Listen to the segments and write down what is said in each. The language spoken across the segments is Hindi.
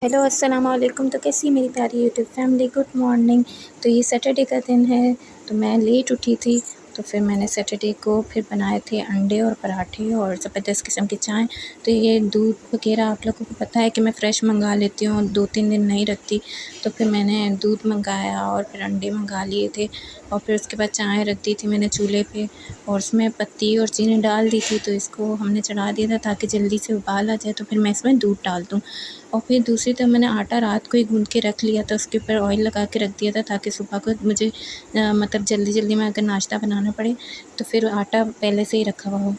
हेलो अस्सलाम वालेकुम। तो कैसी है मेरी प्यारी यूट्यूब फैमिली, गुड मॉर्निंग। तो ये सैटरडे का दिन है, तो मैं लेट उठी थी, तो फिर मैंने सैटरडे को फिर बनाए थे अंडे और पराठे और ज़बरदस्त किस्म की चाय। तो ये दूध वगैरह आप लोगों को पता है कि मैं फ़्रेश मंगा लेती हूँ, 2-3 दिन नहीं रखती। तो फिर मैंने दूध मंगाया और फिर अंडे मंगा लिए थे और फिर उसके बाद चाय रख दी थी मैंने चूल्हे पे और उसमें पत्ती और चीनी डाल दी थी। तो इसको हमने चढ़ा दिया था ताकि जल्दी से उबाल आ जाए, तो फिर मैं इसमें दूध डाल दूँ। और फिर दूसरी तरफ मैंने आटा रात को ही गूँध के रख लिया था, उसके ऊपर ऑयल लगा के रख दिया था ताकि सुबह को मुझे मतलब जल्दी में अगर नाश्ता बनाना पड़े तो फिर आटा पहले से ही रखा हुआ हो।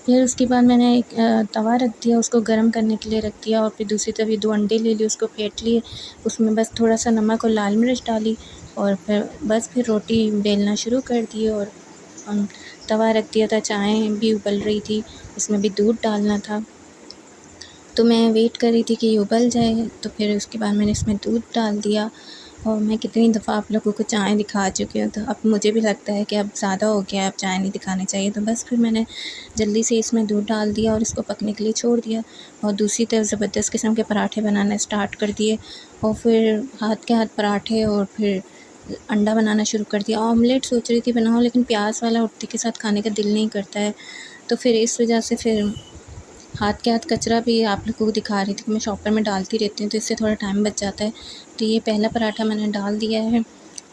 फिर उसके बाद मैंने एक तवा रख दिया, उसको गर्म करने के लिए रख दिया और फिर दूसरी तरफ ये 2 अंडे ले लिए, उसको फेंट लिए, उसमें बस थोड़ा-सा नमक और लाल मिर्च डाली और फिर रोटी बेलना शुरू कर दी और तवा रख दिया था। चाय भी उबल रही थी, उसमें भी दूध डालना था। तो मैं वेट कर रही थी कि ये उबल जाए, तो फिर उसके बाद मैंने इसमें दूध डाल दिया और मैं कितनी दफ़ा आप लोगों को चाय दिखा चुकी हूँ, तो अब मुझे भी लगता है कि अब ज़्यादा हो गया, अब चाय नहीं दिखानी चाहिए। तो बस फिर मैंने जल्दी से इसमें दूध डाल दिया और इसको पकने के लिए छोड़ दिया और दूसरी तरफ ज़बरदस्त किस्म के पराठे बनाना स्टार्ट कर दिए और फिर हाथ के हाथ पराठे और फिर अंडा बनाना शुरू कर दिया। ऑमलेट सोच रही थी बनाऊँ, लेकिन प्याज वाला रोटी के साथ खाने का दिल नहीं करता है, तो फिर इस वजह से फिर हाथ के हाथ कचरा भी आप लोगों को दिखा रही थी कि मैं शॉपर में डालती रहती हूँ, तो इससे थोड़ा टाइम बच जाता है। तो ये पहला पराठा मैंने डाल दिया है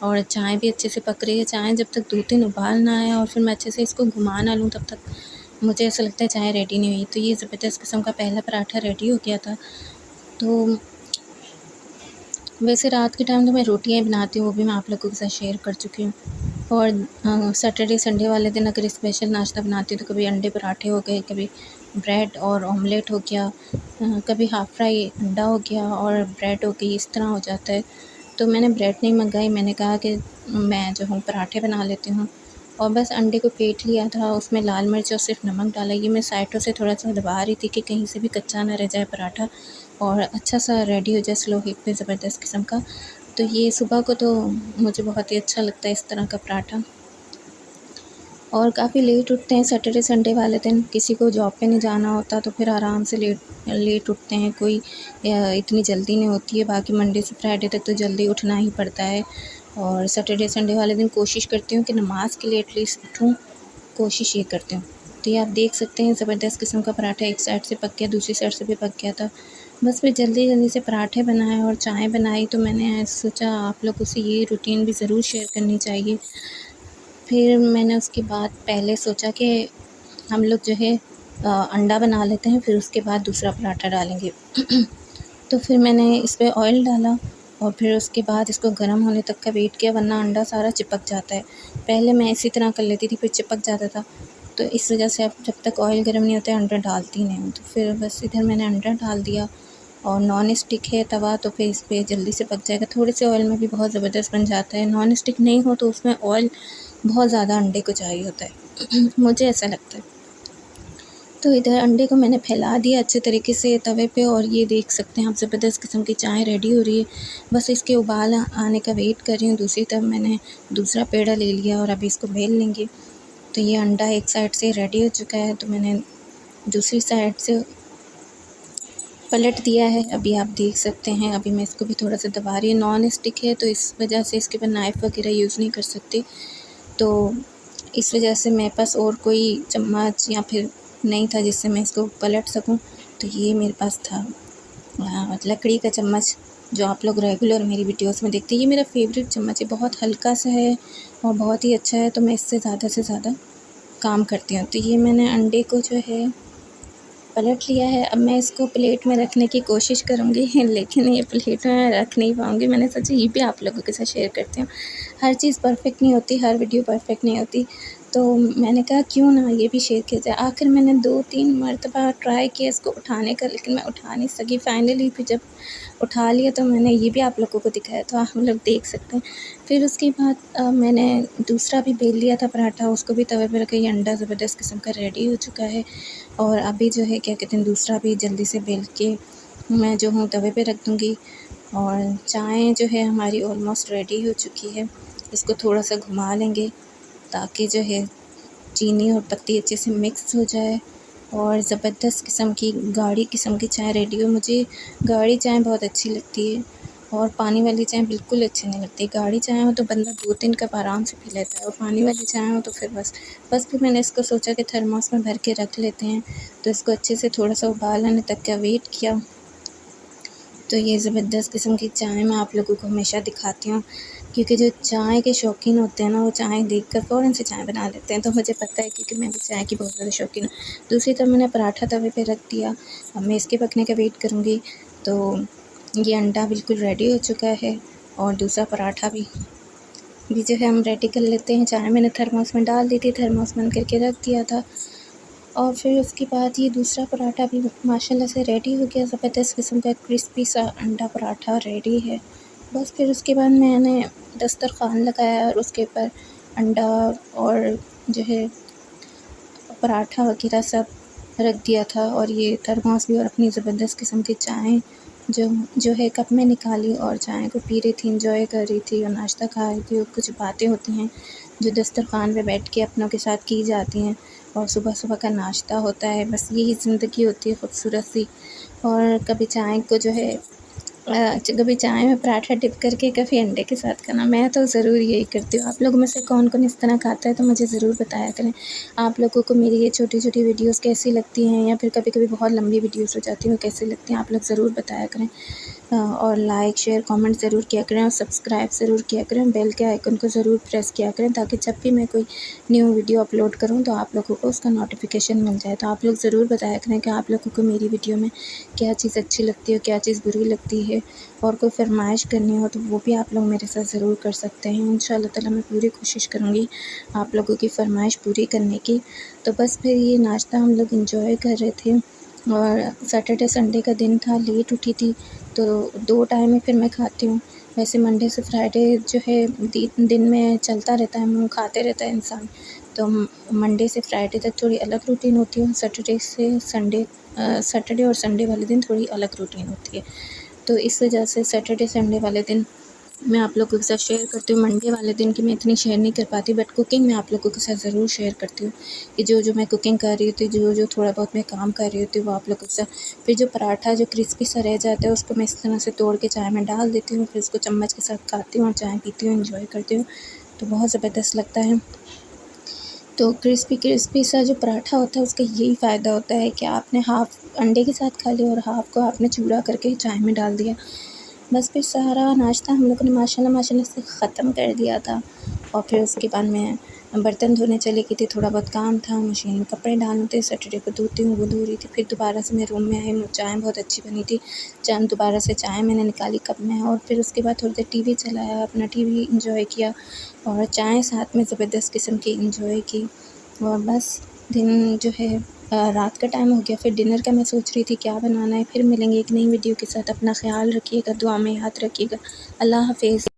और चाय भी अच्छे से पक रही है। चाय जब तक 2-3 उबाल ना आए और फिर मैं अच्छे से इसको घुमा ना लूँ, तब तक मुझे ऐसा लगता है चाय रेडी नहीं हुई। तो ये ज़बरदस्त किस्म का पहला पराठा रेडी हो गया था। तो वैसे रात के टाइम तो मैं रोटियाँ ही बनाती हूँ, वो भी मैं आप लोगों के साथ शेयर कर चुकी हूँ। और सैटरडे संडे वाले दिन अगर स्पेशल नाश्ता बनाती हूँ तो कभी अंडे पराठे हो गए, कभी ब्रेड और ऑमलेट हो गया, कभी हाफ़ फ्राई अंडा हो गया और ब्रेड हो गई, इस तरह हो जाता है। तो मैंने ब्रेड नहीं मंगाई, मैंने कहा कि मैं जो हूँ पराठे बना लेती हूँ और बस अंडे को फेंट लिया था, उसमें लाल मिर्च और सिर्फ नमक डाला। ये मैं साइडों से थोड़ा-सा दबा रही थी कि कहीं से भी कच्चा ना रह जाए पराठा और अच्छा सा रेडी हो जाए स्लो हीट पे ज़बरदस्त किस्म का। तो ये सुबह को तो मुझे बहुत ही अच्छा लगता है इस तरह का पराठा। और काफ़ी लेट उठते हैं सैटरडे संडे वाले दिन, किसी को जॉब पे नहीं जाना होता तो फिर आराम से लेट उठते हैं, कोई इतनी जल्दी नहीं होती है। बाकी मंडे से फ्राइडे तक तो जल्दी उठना ही पड़ता है और सैटरडे संडे वाले दिन कोशिश करती हूँ कि नमाज़ के लिए एटलीस्ट उठूँ, कोशिश ये करती हूँ। तो ये आप देख सकते हैं ज़बरदस्त किस्म का पराठा एक साइड से पक गया, दूसरी साइड से भी पक गया था। बस फिर जल्दी से पराठे बनाए और चाय बनाई, तो मैंने सोचा आप लोगों से ये रूटीन भी ज़रूर शेयर करनी चाहिए। फिर मैंने उसके बाद पहले सोचा कि हम लोग जो है अंडा बना लेते हैं, फिर उसके बाद दूसरा पराठा डालेंगे। तो फिर मैंने इस पे ऑयल डाला और फिर उसके बाद इसको गर्म होने तक का वेट किया, वरना अंडा सारा चिपक जाता है। पहले मैं इसी तरह कर लेती थी, फिर चिपक जाता था। तो इस वजह से अब जब तक ऑयल गर्म नहीं होता है अंडा डालती नहीं हूँ। तो फिर बस इधर मैंने अंडा डाल दिया और नॉन स्टिक है तवा, तो फिर इस पे जल्दी से पक जाएगा। थोड़े से ऑयल में भी बहुत ज़बरदस्त बन जाता है। नॉन स्टिक नहीं हो तो उसमें ऑयल बहुत ज़्यादा अंडे को चाहिए होता है मुझे ऐसा लगता है। तो इधर अंडे को मैंने फैला दिया अच्छे तरीके से तवे पे और ये देख सकते हैं आप ज़बरदस्त किस्म की चाय रेडी हो रही है। बस इसके उबाल आने का वेट कर रही हूँ। दूसरी तरफ मैंने दूसरा पेड़ा ले लिया और अभी इसको बेल लेंगे। तो ये अंडा एक साइड से रेडी हो चुका है, तो मैंने दूसरी साइड से पलट दिया है। अभी आप देख सकते हैं, अभी मैं इसको भी थोड़ा-सा दबा रही हूँ। नॉन स्टिक है तो इस वजह से इसके ऊपर नाइफ़ वगैरह यूज़ नहीं कर सकते। तो इस वजह से मेरे पास और कोई चम्मच या फिर नहीं था जिससे मैं इसको पलट सकूं, तो ये मेरे पास था लकड़ी का चम्मच, जो आप लोग रेगुलर मेरी वीडियोस में देखते हैं। ये मेरा फेवरेट चम्मच है, बहुत हल्का सा है और बहुत ही अच्छा है, तो मैं इससे ज़्यादा से ज़्यादा काम करती हूँ। तो ये मैंने अंडे को जो है पलट लिया है। अब मैं इसको प्लेट में रखने की कोशिश करूँगी लेकिन ये प्लेट में रख नहीं पाऊँगी। मैंने सोचा ये भी आप लोगों के साथ शेयर करती हूँ। हर चीज़ परफ़ेक्ट नहीं होती, हर वीडियो परफ़ेक्ट नहीं होती, तो मैंने कहा क्यों ना ये भी शेयर किया जाए। आखिर मैंने 2-3 मरतबा ट्राई किया इसको उठाने का, लेकिन मैं उठा नहीं सकी। फ़ाइनली फिर जब उठा लिया तो मैंने ये भी आप लोगों को दिखाया, तो आप लोग देख सकते हैं। फिर उसके बाद मैंने दूसरा भी बेल लिया था पराठा, उसको भी तवे पे रखा। ये अंडा ज़बरदस्त किस्म का रेडी हो चुका है और अभी जो है क्या कहते हैं दूसरा भी जल्दी से बेल के मैं जो हूँ तवे पे रख दूँगी। और चाय जो है हमारी ऑलमोस्ट रेडी हो चुकी है। इसको थोड़ा-सा घुमा लेंगे ताकि जो है चीनी और पत्ती अच्छे से मिक्स हो जाए और ज़बरदस्त किस्म की गाढ़ी किस्म की चाय रेडी हो। मुझे गाढ़ी चाय बहुत अच्छी लगती है और पानी वाली चाय बिल्कुल अच्छी नहीं लगती। गाढ़ी चाय हो तो बंदा 2-3 कप आराम से पी लेता है और पानी वाली चाय हो तो फिर बस फिर मैंने इसको सोचा कि थर्मोस में भर के रख लेते हैं। तो इसको अच्छे से थोड़ा-सा उबाल आने तक का वेट किया। तो ये ज़बरदस्त किस्म की चाय मैं आप लोगों को हमेशा दिखाती हूँ, क्योंकि जो चाय के शौकीन होते हैं ना, वो चाय देखकर फ़ौरन से चाय बना लेते हैं। तो मुझे पता है, क्योंकि मैं भी चाय की बहुत ज़्यादा शौकीन हूँ। दूसरी तरफ मैंने पराठा तवे पे रख दिया। अब मैं इसके पकने का वेट करूँगी। तो ये अंडा बिल्कुल रेडी हो चुका है और दूसरा पराठा भी जो है हम रेडी कर लेते हैं। चाय मैंने थर्मोस में डाल दी थी, थर्मोस बंद करके रख दिया था। और फिर उसके बाद ये दूसरा पराठा भी माशाल्लाह से रेडी हो गया। ज़बरदस्त किस्म का क्रिस्पी सा अंडा पराठा रेडी है। बस फिर उसके बाद मैंने दस्तरख़्वान लगाया और उसके ऊपर अंडा और जो है पराठा वगैरह सब रख दिया था और ये थर्मोस भी और अपनी ज़बरदस्त किस्म की चाय जो है कप में निकाली और चाय को पी रही थी, एंजॉय कर रही थी और नाश्ता खा रही थी। और कुछ बातें होती हैं जो दस्तरख़्वान पे बैठ के अपनों के साथ की जाती हैं और सुबह-सुबह का नाश्ता होता है। बस यही ज़िंदगी होती है खूबसूरत सी। और कभी चाय को जो है कभी चाय में पराठा डिप करके, कभी अंडे के साथ खाना। मैं तो ज़रूर यही करती हूँ। आप लोगों में से कौन-कौन इस तरह खाता है तो मुझे ज़रूर बताया करें। आप लोगों को मेरी ये छोटी-छोटी वीडियोज़ कैसी लगती हैं, या फिर कभी-कभी बहुत लंबी वीडियोज़ हो जाती हैं, वो कैसी लगती हैं, आप लोग ज़रूर बताया करें। और लाइक, शेयर, कमेंट ज़रूर किया करें और सब्सक्राइब ज़रूर किया करें। बेल के आइकन को ज़रूर प्रेस किया करें, ताकि जब भी मैं कोई न्यू वीडियो अपलोड करूँ तो आप लोगों को उसका नोटिफिकेशन मिल जाए। तो आप लोग ज़रूर बताया करें कि आप लोगों को मेरी वीडियो में क्या चीज़ अच्छी लगती है, क्या चीज़ बुरी लगती है। और कोई फ़रमाइश करनी हो तो वो भी आप लोग मेरे साथ ज़रूर कर सकते हैं। इंशाअल्लाह ताला मैं पूरी कोशिश करूँगी आप लोगों की फ़रमाइश पूरी करने की। तो बस फिर ये नाश्ता हम लोग एंजॉय कर रहे थे और सैटरडे संडे का दिन था, लेट उठी थी, तो 2 टाइम में फिर मैं खाती हूँ। वैसे मंडे से फ्राइडे जो है दिन में चलता रहता है, मुँह खाते रहता है इंसान। तो मंडे से फ्राइडे तक थोड़ी अलग रूटीन होती है, सैटरडे और संडे वाले दिन थोड़ी अलग रूटीन होती है। तो इस वजह से सैटरडे संडे वाले दिन मैं आप लोगों के साथ शेयर करती हूँ। मंडे वाले दिन की मैं इतनी शेयर नहीं कर पाती, बट कुकिंग मैं आप लोगों के साथ ज़रूर शेयर करती हूँ कि जो मैं कुकिंग कर रही होती हूँ, जो थोड़ा बहुत मैं काम कर रही होती हूँ, वो आप लोगों के साथ। फिर जो पराठा जो क्रिस्पी सा रह जाता है, उसको मैं इस तरह से तोड़ के चाय में डाल देती हूँ, फिर उसको चम्मच के साथ खाती हूँ और चाय पीती हूँ, एंजॉय करती हूँ। तो बहुत ज़बरदस्त लगता है। तो क्रिस्पी सा जो पराठा होता है, उसका यही फ़ायदा होता है कि आपने हाफ़ अंडे के साथ खा लिया और हाफ़ को आपने चूरा करके चाय में डाल दिया। बस फिर सारा नाश्ता हम लोगों ने माशाल्लाह से ख़त्म कर दिया था। और फिर उसके बाद मैं बर्तन धोने चली गई थी, थोड़ा बहुत काम था, मशीन में कपड़े डालने थे, सैटरडे को धोती हूँ, वो धो रही थी। फिर दोबारा से मैं रूम में आई, चाय बहुत अच्छी बनी थी, दोबारा से चाय मैंने निकाली कप में और फिर उसके बाद थोड़ी देर टीवी चलाया, अपना टीवी एंजॉय किया और चाय साथ में ज़बरदस्त किस्म की एंजॉय की। और बस दिन जो है रात का टाइम हो गया, फिर डिनर का मैं सोच रही थी क्या बनाना है। फिर मिलेंगे एक नई वीडियो के साथ। अपना ख़्याल रखिएगा, दुआ में याद रखिएगा। अल्लाह हाफ़िज़।